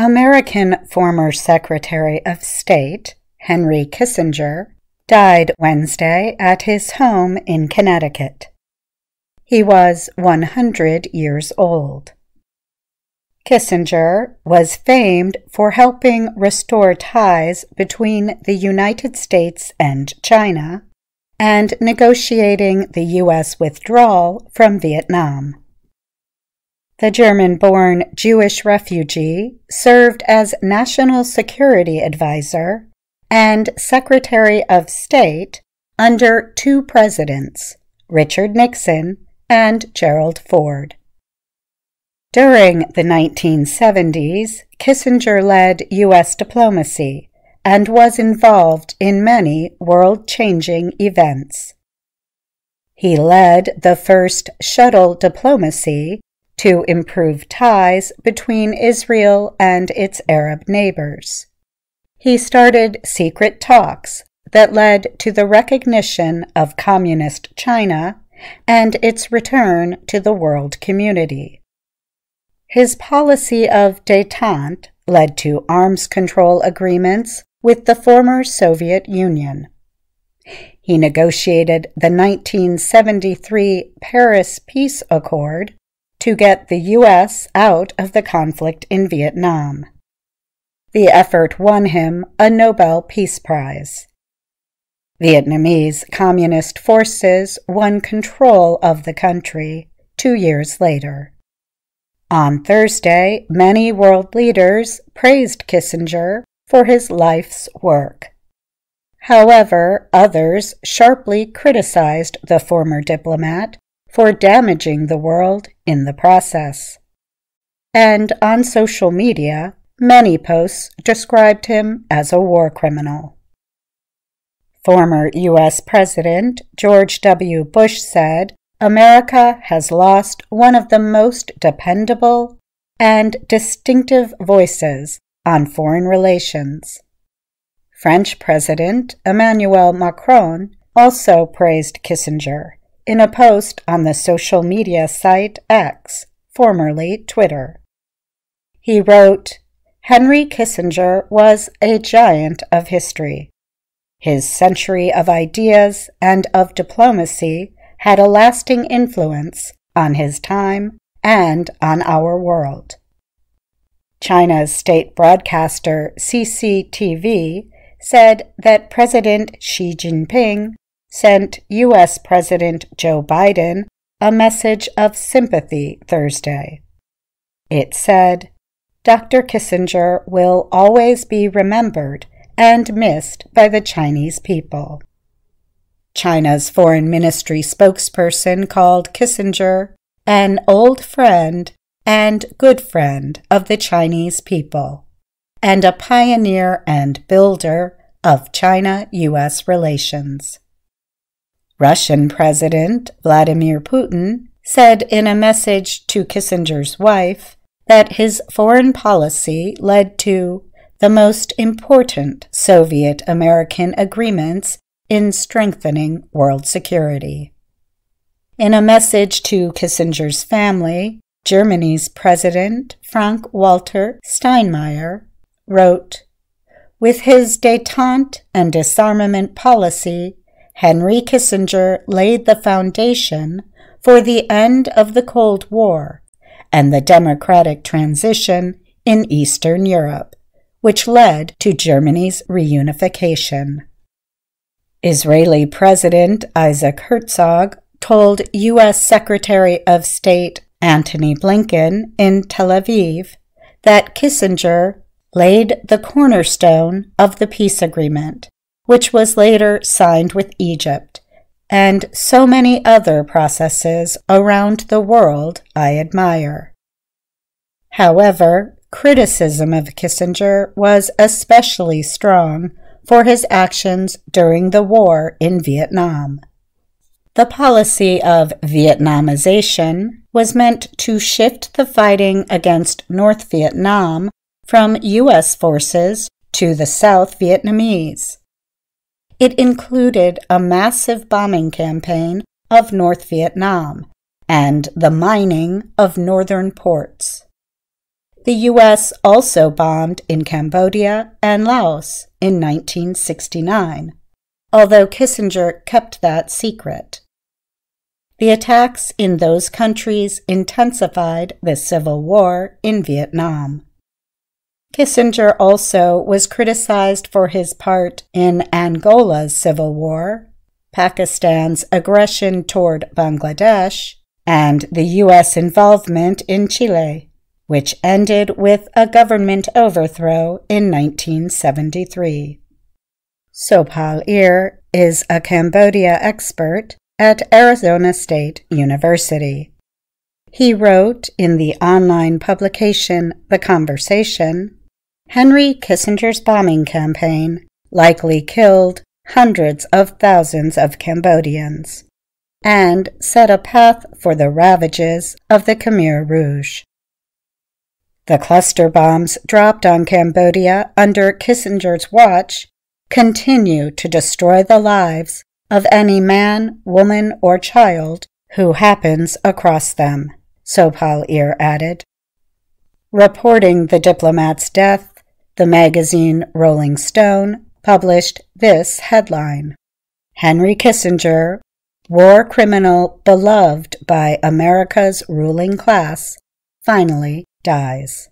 American former Secretary of State Henry Kissinger died Wednesday at his home in Connecticut. He was 100 years old. Kissinger was famed for helping restore ties between the United States and China and negotiating the U.S. withdrawal from Vietnam. The German-born Jewish refugee served as National Security Advisor and Secretary of State under two presidents, Richard Nixon and Gerald Ford. During the 1970s, Kissinger led U.S. diplomacy and was involved in many world-changing events. He led the first shuttle diplomacy to improve ties between Israel and its Arab neighbors. He started secret talks that led to the recognition of Communist China and its return to the world community. His policy of détente led to arms control agreements with the former Soviet Union. He negotiated the 1973 Paris Peace Accord to get the U.S. out of the conflict in Vietnam. The effort won him a Nobel Peace Prize. Vietnamese Communist forces won control of the country 2 years later. On Thursday, many world leaders praised Kissinger for his life's work. However, others sharply criticized the former diplomat for damaging the world in the process. And on social media, many posts described him as a war criminal. Former U.S. President George W. Bush said, "America has lost one of the most dependable and distinctive voices on foreign relations." French President Emmanuel Macron also praised Kissinger in a post on the social media site X, formerly Twitter. He wrote, "Henry Kissinger was a giant of history. His century of ideas and of diplomacy had a lasting influence on his time and on our world." China's state broadcaster CCTV said that President Xi Jinping sent U.S. President Joe Biden a message of sympathy Thursday. It said, "Dr. Kissinger will always be remembered and missed by the Chinese people." China's foreign ministry spokesperson called Kissinger an old friend and good friend of the Chinese people, and a pioneer and builder of China-U.S. relations. Russian President Vladimir Putin said in a message to Kissinger's wife that his foreign policy led to the most important Soviet-American agreements in strengthening world security. In a message to Kissinger's family, Germany's President Frank-Walter Steinmeier wrote, "With his détente and disarmament policy, Henry Kissinger laid the foundation for the end of the Cold War and the democratic transition in Eastern Europe, which led to Germany's reunification." Israeli President Isaac Herzog told U.S. Secretary of State Antony Blinken in Tel Aviv that Kissinger laid the cornerstone of the peace agreement, which was later signed with Egypt, and so many other processes around the world I admire. However, criticism of Kissinger was especially strong for his actions during the war in Vietnam. The policy of Vietnamization was meant to shift the fighting against North Vietnam from U.S. forces to the South Vietnamese. It included a massive bombing campaign of North Vietnam and the mining of northern ports. The U.S. also bombed in Cambodia and Laos in 1969, although Kissinger kept that secret. The attacks in those countries intensified the civil war in Vietnam. Kissinger also was criticized for his part in Angola's civil war, Pakistan's aggression toward Bangladesh, and the U.S. involvement in Chile, which ended with a government overthrow in 1973. Sopal Ir is a Cambodia expert at Arizona State University. He wrote in the online publication The Conversation, Henry Kissinger's bombing campaign likely killed hundreds of thousands of Cambodians and set a path for the ravages of the Khmer Rouge. The cluster bombs dropped on Cambodia under Kissinger's watch continue to destroy the lives of any man, woman, or child who happens across them, Sopal Ir added. Reporting the diplomat's death, the magazine Rolling Stone published this headline: Henry Kissinger, war criminal beloved by America's ruling class, finally dies.